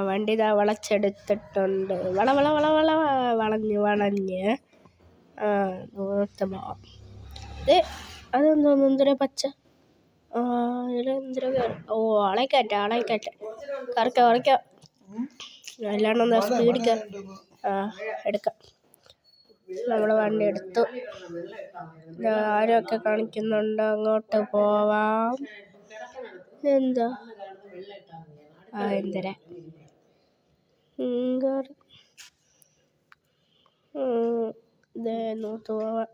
വണ്ടി ഇതാ വളച്ചെടുത്തിട്ടുണ്ട്. വളഞ്ഞ് പോവാം. അതെന്തോന്നു എന്തൊരു പച്ച ആളെക്കയറ്റ കറക്ക അല്ലാണ്ട് എന്താ സ്പീഡിൽ എടുക്കാം. നമ്മൾ വണ്ടി എടുത്തു. ആരൊക്കെ കാണിക്കുന്നുണ്ട്. അങ്ങോട്ട് പോവാം. എന്താ എന്തരാ നോത്ത് പോവാം.